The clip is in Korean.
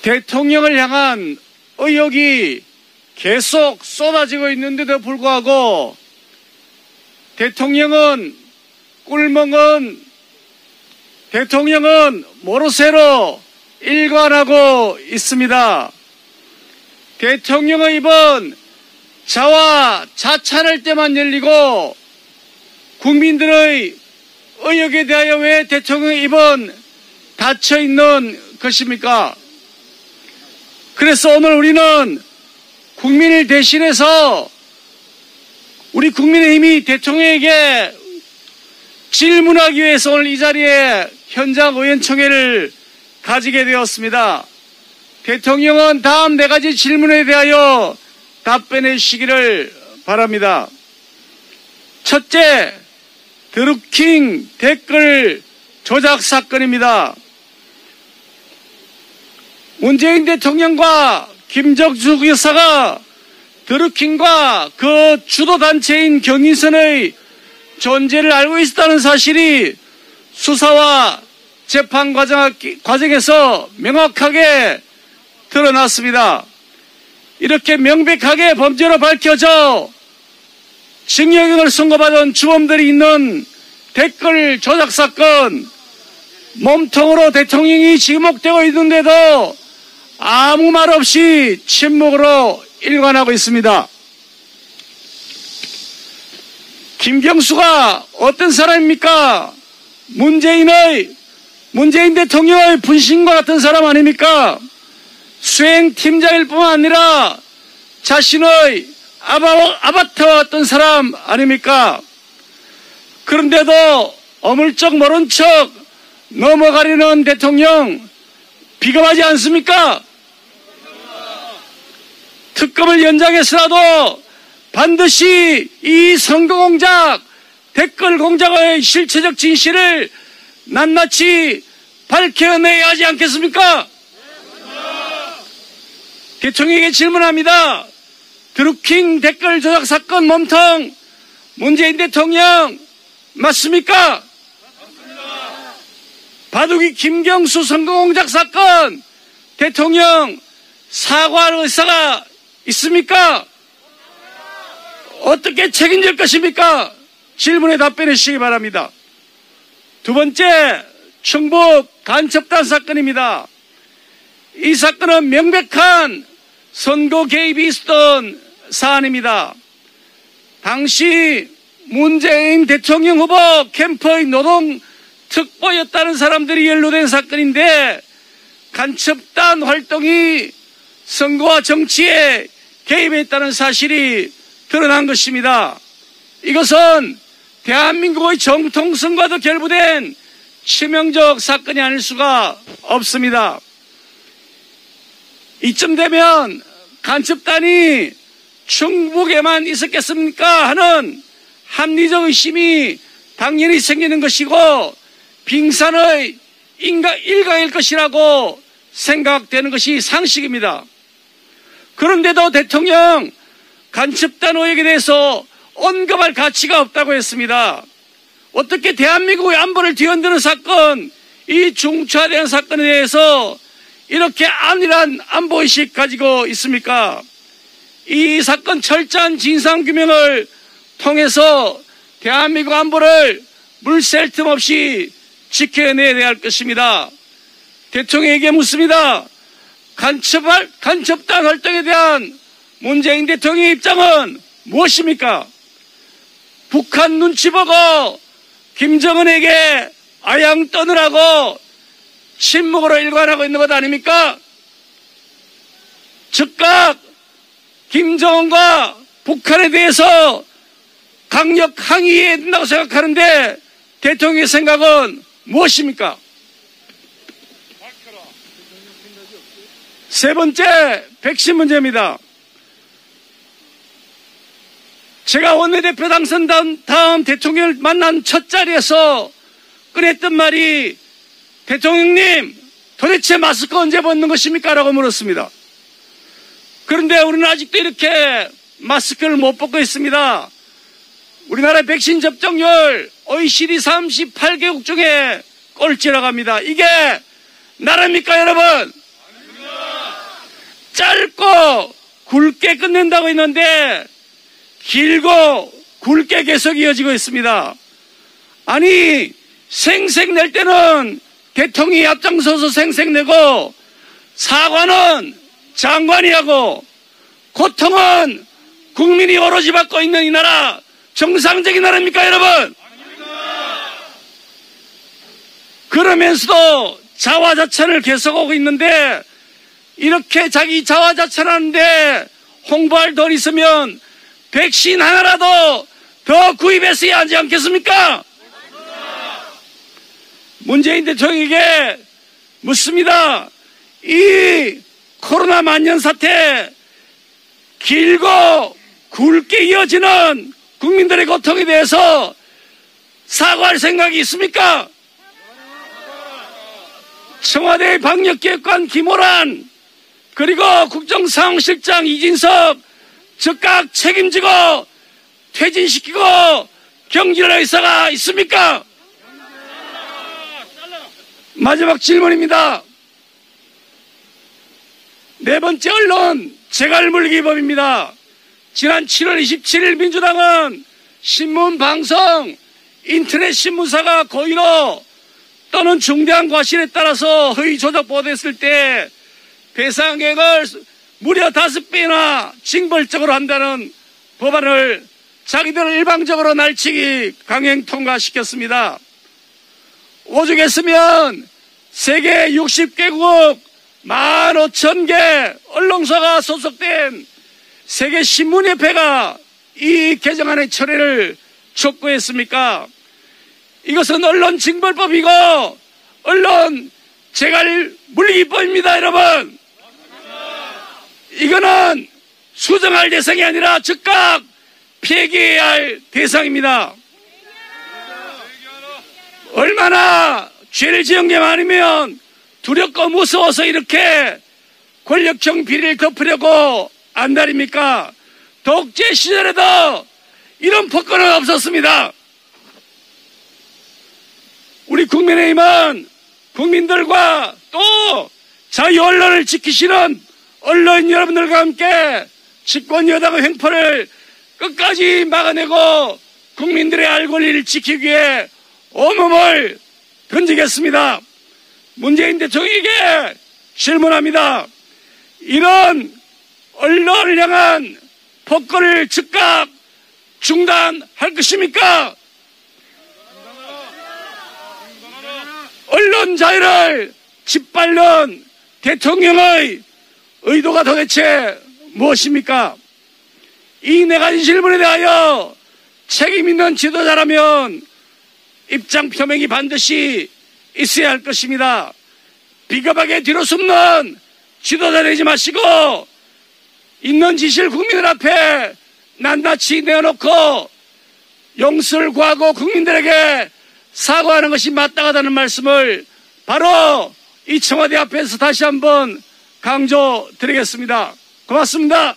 대통령을 향한 의혹이 계속 쏟아지고 있는데도 불구하고 대통령은 모르쇠로 일관하고 있습니다. 대통령의 입은 자와 자찬할 때만 열리고 국민들의 의혹에 대하여 왜 대통령의 입은 닫혀 있는 것입니까? 그래서 오늘 우리는 국민을 대신해서 우리 국민의힘이 대통령에게 질문하기 위해서 오늘 이 자리에 현장 의원총회를 가지게 되었습니다. 대통령은 다음 4가지 질문에 대하여 답변해 주시기를 바랍니다. 첫째, 드루킹 댓글 조작 사건입니다. 문재인 대통령과 김정주 여사가 드루킹과 그 주도단체인 경인선의 존재를 알고 있었다는 사실이 수사와 재판 과정에서 명확하게 드러났습니다. 이렇게 명백하게 범죄로 밝혀져 징역형을 선고받은 주범들이 있는 댓글 조작 사건, 몸통으로 대통령이 지목되고 있는데도 아무 말 없이 침묵으로 일관하고 있습니다. 김경수가 어떤 사람입니까? 문재인 대통령의 분신과 같은 사람 아닙니까? 수행팀장일 뿐만 아니라 자신의 아바타와 같은 사람 아닙니까? 그런데도 어물쩍 모른 척 넘어가려는 대통령 비겁하지 않습니까? 특검을 연장해서라도 반드시 이 선거공작, 댓글 공작의 실체적 진실을 낱낱이 밝혀내야 하지 않겠습니까? 대통령에게 질문합니다. 드루킹 댓글 조작 사건 몸통 문재인 대통령 맞습니까? 맞습니다. 바둑이 김경수 선거공작 사건 대통령 사과할 의사가 있습니까? 어떻게 책임질 것입니까? 질문에 답변해 주시기 바랍니다. 두 번째, 충북 간첩단 사건입니다. 이 사건은 명백한 선거 개입이 있었던 사안입니다. 당시 문재인 대통령 후보 캠프의 노동 특보였다는 사람들이 연루된 사건인데 간첩단 활동이 선거와 정치에 개입했다는 사실이 드러난 것입니다. 이것은 대한민국의 정통성과도 결부된 치명적 사건이 아닐 수가 없습니다. 이쯤 되면 간첩단이 충북에만 있었겠습니까 하는 합리적 의심이 당연히 생기는 것이고 빙산의 일각일 것이라고 생각되는 것이 상식입니다. 그런데도 대통령 간첩단 의혹에 대해서 언급할 가치가 없다고 했습니다. 어떻게 대한민국의 안보를 뒤흔드는 사건, 이 중차대한 사건에 대해서 이렇게 안일한 안보의식 가지고 있습니까? 이 사건 철저한 진상규명을 통해서 대한민국 안보를 물샐 틈 없이 지켜내야 할 것입니다. 대통령에게 묻습니다. 간첩단 활동에 대한 문재인 대통령의 입장은 무엇입니까? 북한 눈치 보고 김정은에게 아양 떠느라고 침묵으로 일관하고 있는 것 아닙니까? 즉각 김정은과 북한에 대해서 강력 항의해야 된다고 생각하는데 대통령의 생각은 무엇입니까? 세 번째, 백신 문제입니다. 제가 원내대표 당선된 다음 대통령을 만난 첫 자리에서 꺼냈던 말이 대통령님 도대체 마스크 언제 벗는 것입니까? 라고 물었습니다. 그런데 우리는 아직도 이렇게 마스크를 못 벗고 있습니다. 우리나라 백신 접종률 OECD 38개국 중에 꼴찌라고 합니다. 이게 나라입니까 여러분? 아닙니다. 짧고 굵게 끝낸다고 했는데 길고 굵게 계속 이어지고 있습니다. 아니, 생색 낼 때는 대통령이 앞장서서 생색 내고 사과는 장관이 하고 고통은 국민이 오로지 받고 있는 이 나라 정상적인 나라입니까, 여러분? 그러면서도 자화자찬을 계속하고 있는데 이렇게 자기 자화자찬하는데 홍보할 돈 있으면 백신 하나라도 더 구입했어야 하지 않겠습니까? 문재인 대통령에게 묻습니다. 이 코로나 만년 사태 길고 굵게 이어지는 국민들의 고통에 대해서 사과할 생각이 있습니까? 청와대 방역기획관 김호란 그리고 국정상황실장 이진석 즉각 책임지고 퇴진시키고 경질할 의사가 있습니까? 마지막 질문입니다. 네 번째 언론 재갈물기법입니다. 지난 7월 27일 민주당은 신문, 방송, 인터넷 신문사가 고의로 또는 중대한 과실에 따라서 허위 조작 보도했을 때 배상액을 무려 5배나 징벌적으로 한다는 법안을 자기들은 일방적으로 날치기 강행 통과시켰습니다. 오죽했으면 세계 60개국 15,000개 언론사가 소속된 세계신문협회가 이 개정안의 철회를 촉구했습니까? 이것은 언론징벌법이고 언론 재갈물리기법입니다, 여러분. 이거는 수정할 대상이 아니라 즉각 폐기해야 할 대상입니다. 얼마나 죄를 지은 게 많으면 두렵고 무서워서 이렇게 권력형 비리를 덮으려고 안달입니까? 독재 시절에도 이런 폭거는 없었습니다. 우리 국민의힘은 국민들과 또 자유 언론을 지키시는 언론인 여러분들과 함께 집권 여당의 횡포를 끝까지 막아내고 국민들의 알 권리를 지키기 위해 온몸을 던지겠습니다. 문재인 대통령에게 질문합니다. 이런 언론을 향한 폭거를 즉각 중단할 것입니까? 언론 자유를 짓밟는 대통령의 의도가 도대체 무엇입니까? 이 네 가지 질문에 대하여 책임 있는 지도자라면 입장 표명이 반드시 있어야 할 것입니다. 비겁하게 뒤로 숨는 지도자 되지 마시고 있는 지시를 국민들 앞에 낱낱이 내어놓고 용서를 구하고 국민들에게 사과하는 것이 마땅하다는 말씀을 바로 이 청와대 앞에서 다시 한번 강조드리겠습니다. 고맙습니다.